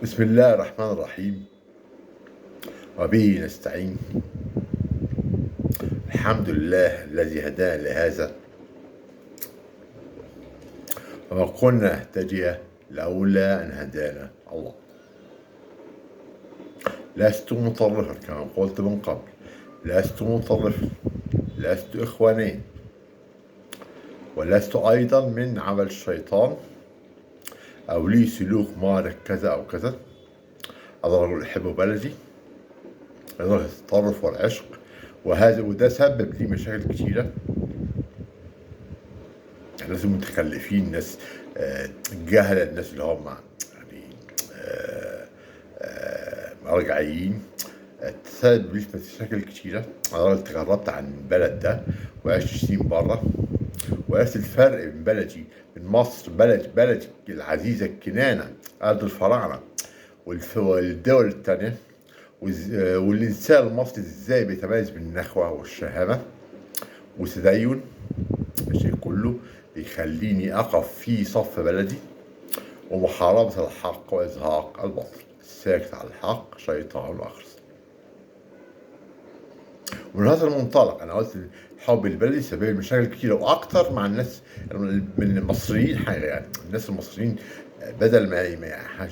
بسم الله الرحمن الرحيم، وبه نستعين. الحمد لله الذي هدانا لهذا، وما كنا نهتدي لولا أن هدانا الله. لست مطرفا كما قلت من قبل، لست مطرفا، لست إخوانيا، ولست أيضا من عمل الشيطان أو لي سلوك مارق كذا أو كذا. أنا رجل أحب بلدي، أنا التطرف والعشق، وده سبب لي مشاكل كتيرة. الناس المتخلفين، الناس الجهلة، الناس اللي هم يعني مرجعيين، تسبب لي مشاكل كتيرة. أنا راجل تغربت عن البلد ده وعشت سنين بره، وعرفت الفرق بين بلدي، من مصر، بلدي العزيزة الكنانة، أرض الفراعنة، والدول التانية، والإنسان المصري إزاي بيتميز بالنخوة والشهامة والتدين. الشيء كله بيخليني أقف في صف بلدي ومحاربة الحق وإزهاق الباطل. الساكت على الحق شيطان أخرس. ومن هذا المنطلق أنا قلت حب البلد سبب مشاكل كتيرة وأكتر مع الناس من المصريين. حاجة يعني الناس المصريين بدل ما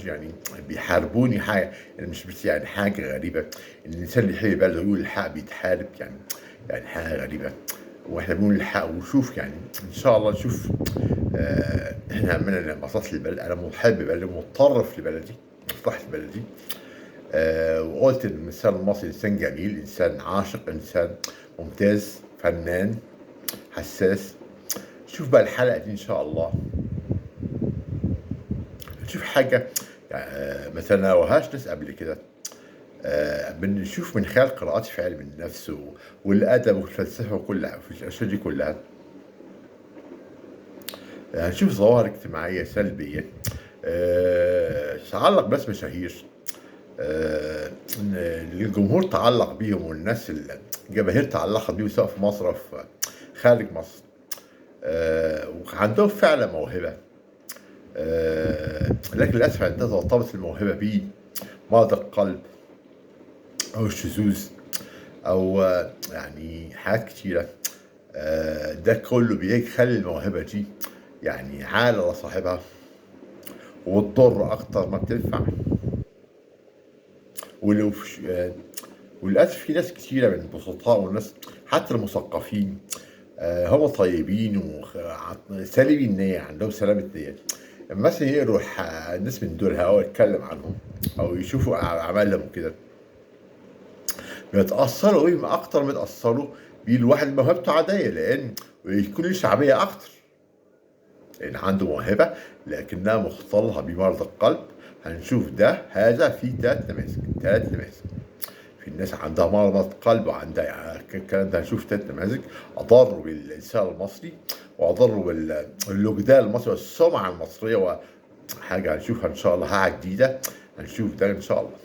يعني بيحاربوني، حاجة يعني مش يعني حاجة غريبة إن الإنسان اللي يحب بلده يقول الحق بيتحارب، يعني حاجة غريبة. واحنا بنقول الحق. وشوف يعني ان شاء الله نشوف. احنا عملنا مصلحة البلد. انا محب بلدي، متطرف لبلدي، مصلحة بلدي. وقلت ان الانسان المصري انسان جميل، انسان عاشق، انسان ممتاز، فنان، حساس. شوف بقى الحلقة دي ان شاء الله نشوف حاجة ما تناولهاش ناس قبل كده. بنشوف من خلال قراءاتي في علم النفس والادب والفلسفه وكلها في الاشياء دي كلها. هنشوف ظواهر اجتماعيه سلبيه تعلق بناس مشاهير. الجمهور تعلق بيهم، والناس الجماهير تعلقت بيهم سواء في مصر او في خارج مصر. وعندهم فعلا موهبه، لكن للاسف عندها ترتبط الموهبه بمرض القلب او الشذوذ او يعني حاجات كتيره. ده كله بيخلي الموهبه دي يعني عالة لصاحبها وتضر اكتر ما بتنفع. ولو وللاسف في ناس كتيره من البسطاء والناس حتى المثقفين هم طيبين وسالمين النية، عندهم سلامة نية. لما مثلا يقروا الناس من دول او يتكلم عنهم او يشوفوا اعمالهم كده، بيتأثروا بيهم أكتر ما يتأثروا بالواحد موهبته عادية، لأن يكون له شعبية أكتر، لأن عنده موهبة لكنها مختلطة بمرض القلب. هنشوف هذا في ثلاث نماذج. في الناس عندها مرض قلب وعندها الكلام ده. هنشوف ثلاث نماذج أضروا بالإنسان المصري وأضروا بالوجدان المصري والسمعة المصرية، وحاجة هنشوفها إن شاء الله، حاجة جديدة هنشوف ده إن شاء الله.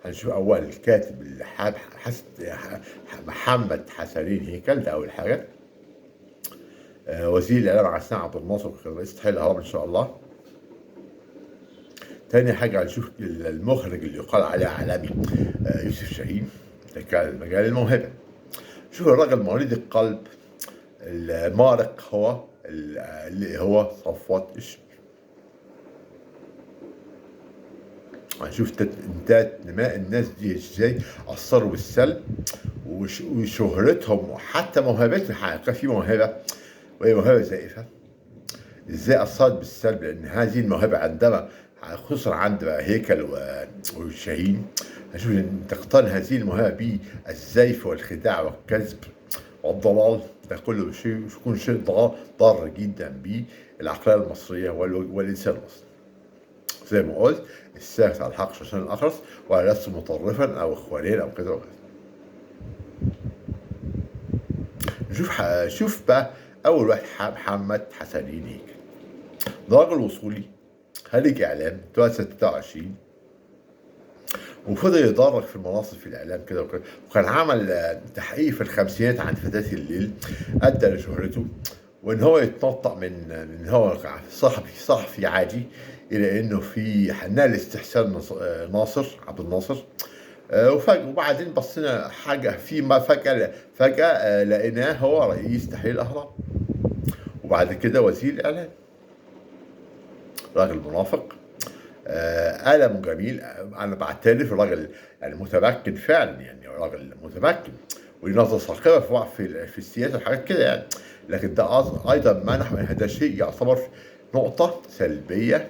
هنشوف أول الكاتب محمد حسنين هيكل، ده أول حاجة. وزير الإعلام عسان عبد الناصر رئيس تحرير الهرم إن شاء الله. تاني حاجة هنشوف المخرج اللي يقال عليه عالمي يوسف شاهين، ده كان مجال الموهبة. شوف الراجل مريض القلب المارق هو اللي هو صفوت الشمر. هنشوف نماء الناس دي ازاي اثروا بالسلب، وشهرتهم وحتى موهبتهم. حقيقة في موهبة وهي موهبة زائفة، ازاي اثرت بالسلب، لان هذه الموهبة عندما خصوصا عند بقى وشاهين هنشوف ان تقترن هذه الموهبة بالزيف والخداع والكذب والضلال. ده كله يكون شيء ضار جدا بالعقلية المصرية والإنسان المصري. زي ما قلت الساكت على الحق شيطان الأخرس، ولا لست مطرفا أو إخوانيا أو كذا وكذا. شوف بقى أول واحد محمد حسنين هيك. ده راجل وصولي خريج إعلام، اتولد 26 وفضل يتدرج في المناصب في الإعلام كده وكان عمل تحقيق في الخمسينات عن فتاة الليل أدى لشهرته. وإن هو يتنطّق من إن هو صحفي عادي إلى إنه في نال استحسان ناصر، عبد الناصر. وبعدين بصّينا حاجة فيما فجأة لقيناه هو رئيس تحرير الأهرام، وبعد كده وزير الإعلام، راجل منافق. قلمه جميل. أنا باعترف الراجل يعني متمكن فعلًا، يعني راجل متمكن وليه نظرة ثاقبة في السياسة وحاجات كده يعني. لكن ده أيضًا منح هذا شيء يعتبر نقطة سلبية.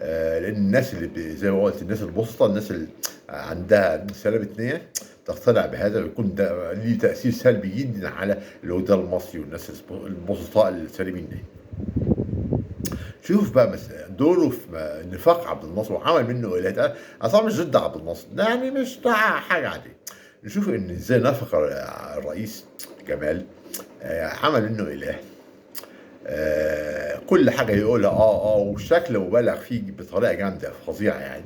لإن الناس اللي زي ما قُلت الناس البُسطا، الناس اللي عندها سلامة نية تقتنع بهذا ويكون ده ليه تأثير سلبي جدًا على الوجدان المصري والناس البسطاء السالمين دي. شوف بقى دوره في نفاق عبد الناصر وعمل منه إله. أنا طبعًا مش ضد عبد الناصر، ده يعني مش ده حاجة عادية. نشوف إن إزاي نفق الرئيس جمال عمل منه إله. كل حاجة يقولها والشكل مُبالغ فيه بطريقة جامدة فظيعة يعني.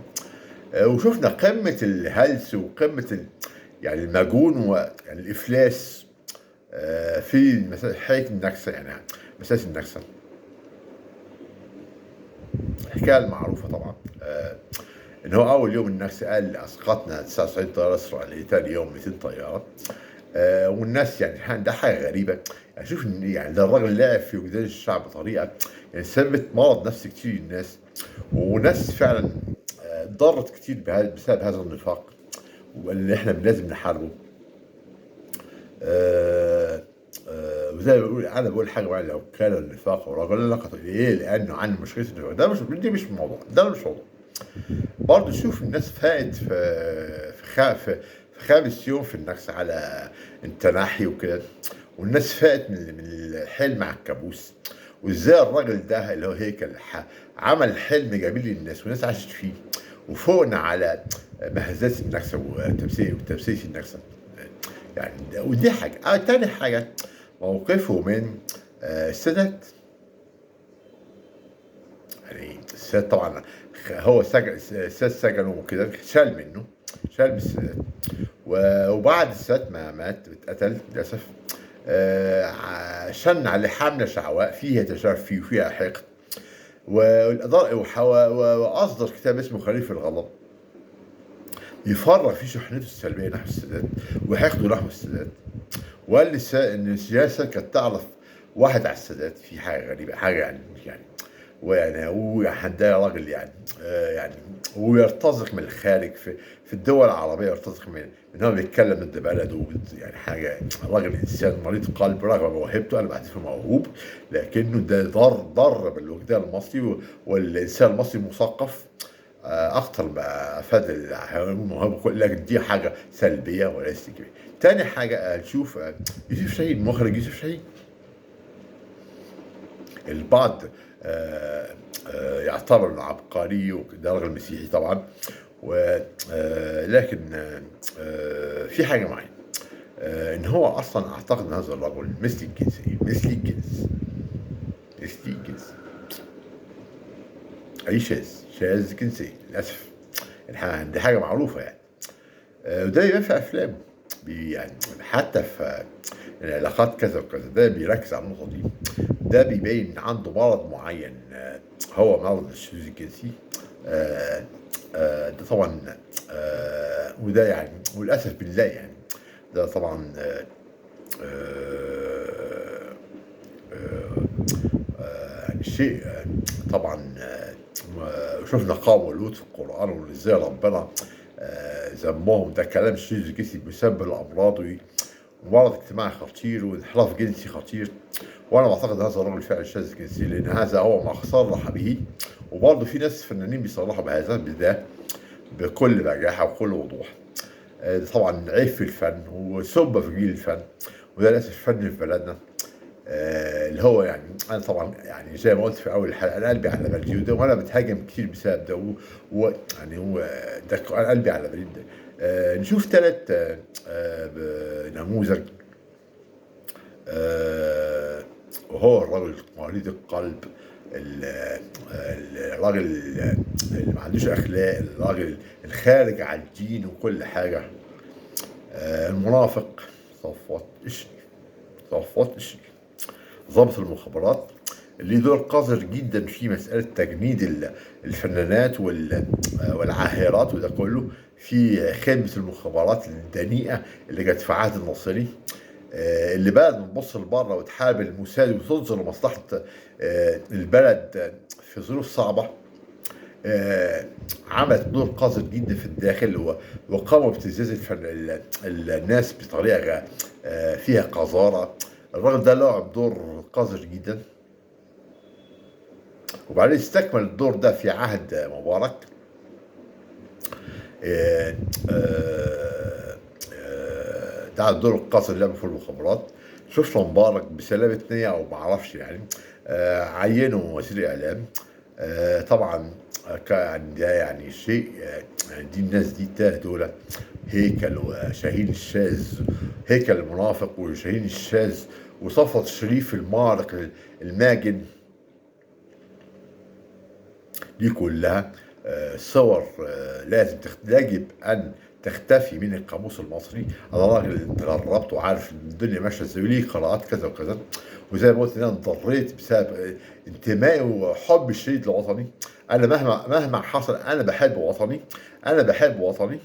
وشُفنا قمة الهلس وقمة يعني المجون ويعني الإفلاس في حكاية النكسة يعني مسألة النكسة. الحكاية المعروفة طبعًا. إن هو أول يوم النكسة قال أسقطنا 99 طيارة إسرائيلية، تاني يوم 200 طيارة. والناس يعني ده حاجة غريبة. يعني شوف إن يعني ده الراجل لعب في وجدان الشعب بطريقة يعني سببت مرض نفسي كتير للناس، وناس فعلًا اتضرت كتير بسبب هذا النفاق، واللي إحنا لازم نحاربه. وزي ما باقول أنا باقول حاجة بقى، لو كان النفاق رجلًا لقد ليه؟ لأنه عنده مشكلة النفاق. دي مش الموضوع، ده مش موضوع. برضه شوف الناس فاقت في خامس يوم في النكسة على التنحي وكده، والناس فاقت من الحلم على الكابوس. وإزاي الراجل ده اللي هو هيكل عمل حلم جميل للناس والناس عاشت فيه، وفوقنا على مهزات النكسة وتمثيل النكسة. يعني ودي حاجة. تاني حاجة موقفه من السادات. يعني السادات طبعًا هو السادات سجنه وكده، شال من السادات. وبعد السادات ما مات اتقتل للأسف. شن عليه حملة شعواء فيها تشفي وفيها حقد. وأصدر كتاب اسمه خليفة الغضب، يفرغ فيه شحنته السلبية نحو السادات وحقده نحو السادات. وقال إن السياسة كانت تعرف واحد على السادات. في حاجة غريبة، حاجة يعني مش يعني. ويعني هو ده راجل يعني يعني ويرتزق من الخارج في الدول العربية، يرتزق من هو بيتكلم ضد بلده يعني حاجة. راجل إنسان مريض قلب رغم موهبته، أنا باعتبره موهوب، لكنه ده ضر بالوجدان المصري والإنسان المصري مثقف أكتر ما أفاد الموهبة، لكن دي حاجة سلبية وليست إيجابية. تاني حاجة نشوف يوسف شاهين، مخرج يوسف شاهين. البعض يعتبر إنه عبقري وده راجل مسيحي طبعًا. لكن في حاجة معينة. إن هو أصلًا أعتقد إن هذا الرجل مثلي الجنسية، أي شاذ الجنسية للأسف. دي حاجة معروفة يعني. وده يبان في أفلامه. يعني حتى في العلاقات كذا وكذا، ده بيركز على النقطة دي. ده بيبين إن عنده مرض معين، هو مرض الشذوذ الجنسي. ده طبعًا وده يعني وللأسف بنلاقي يعني ده طبعًا يعني شيء طبعًا. شُفنا قوم ولوط في القرآن وإزاي ربنا ذمّهم. ده كلام الشذوذ الجنسي بيسبب الأمراض ومرض اجتماعي خطير وانحراف جنسي خطير. وأنا باعتقد هذا الرجل فعلًا شاذ جنسيًا، لأن هذا هو ما صرح به. وبرضه في ناس فنانين بيصرحوا بده بكل بجاحة وبكل وضوح. ده طبعًا عيب في الفن وسُب في جيل الفن، وده للأسف الفن في بلدنا. اللي هو يعني أنا طبعًا يعني زي ما قُلت في أول الحلقة، أنا قلبي على بلدي وأنا باتهاجم كتير بسبب ده. ويعني ده أنا قلبي على بلدي ده. نشوف نموذج. وهو الرجل مريض القلب، ال الراجل اللي ما عندوش أخلاق، الراجل الخارج عن الدين وكل حاجة. المنافق صفوت الشريف. ضابط المخابرات ليه دور قذر جدًا في مسألة تجنيد الفنانات والعاهرات وده كله في خدمة المخابرات الدنيئة اللي كانت في عهد الناصري. اللي بقت بتبُص لبرّه وتحارب الموساد وتنظر لمصلحة البلد في ظروف صعبة. عملت دور قذر جدًا في الداخل وقاموا بابتزاز الناس بطريقة فيها قذارة. الراجل ده لعب دور قذر جدًا، وبعدين استكمل الدور ده في عهد مبارك. آآ ده الدور القذر اللي لعبه في المخابرات. شُفنا مبارك بسلامة نيّة أو ما أعرفش يعني عيّنه وزير إعلام. طبعًا كان ده يعني شيء يعني دي الناس دي دُولة هيكل وشاهين الشاذ، هيكل المنافق وشاهين الشاذ وصفوت الشريف المارق الماجن. دي كلها صور لازم يجب أن تختفي من القاموس المصري. أنا راجل اتغربت وعارف إن الدنيا ماشية إزاي وليه قراءات كذا وكذا، وزي ما قُلت إن أنا انضريت بسبب انتمائي وحُبّي الشديد لوطني. أنا مهما حصل أنا باحب وطني، أنا باحب وطني.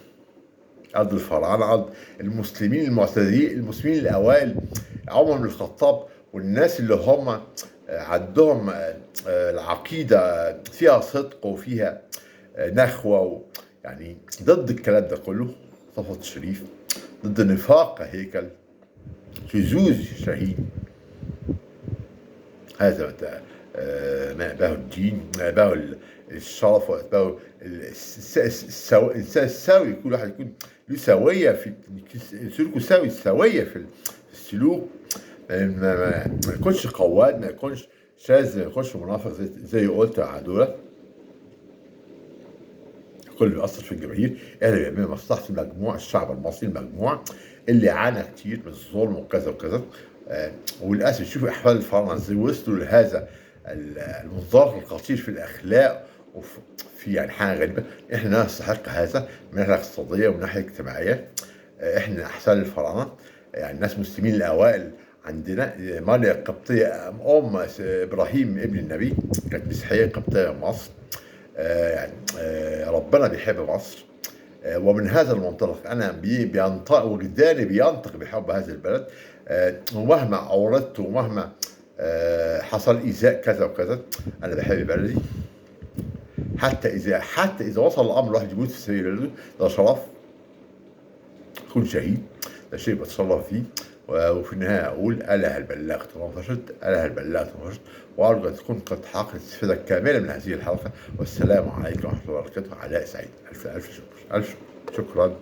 أرض الفراعنة، أرض المسلمين المعتدين، المسلمين الأوائل، عمر بن الخطاب والناس اللي هم عندهم العقيدة فيها صدق وفيها نخوة يعني ضد الكلام ده كله. صفوت الشريف ضد نفاق هيكل، شذوذ شهيد. هذا ما أباه الدين، ما أباه الشرف وأتباعه الإنسان السوي. كل واحد يكون له سوية في سلوكه سوية في السلوك. ما يكونش قواد، ما يكونش شاذ، ما يكونش منافق زي قُلت على دُولة. الكل بيأثّر في الجماهير. إحنا بيهمنا مصلحة المجموع، الشعب المصري المجموع اللي عانى كتير من الظلم وكذا وكذا. وللأسف شوفوا أحوال الفراعنة إزاي وصلوا لهذا المنزلق الخطير في الأخلاق في يعني حاجة غريبة. إحنا نستحق هذا من ناحية اقتصادية ومن ناحية اجتماعية. إحنا أحسن الفراعنة، يعني ناس مسلمين الأوائل عندنا. ماريا القبطية أم إبراهيم ابن النبي كانت مسيحية قبطية مصر. يعني ربنا بيحب مصر. ومن هذا المنطلق أنا بينطق وجداني بينطق بحب هذه البلد. ومهما أوردت ومهما حصل إيذاء كذا وكذا أنا باحب بلدي. حتى إذا وصل الأمر الواحد يموت في سبيل بلده ده شرف، يكون شهيد، ده شيء باتشرف فيه. وفي النهاية أقول ألا هل بلغت وما فشلت، ألا هل بلغت وما فشلت. وأرجو أن تكون قد حققت الاستفادة الكاملة من هذه الحلقة. والسلام عليكم ورحمة الله وبركاته. علاء سعيد. ألف شكر. ألف شكر. شكرًا.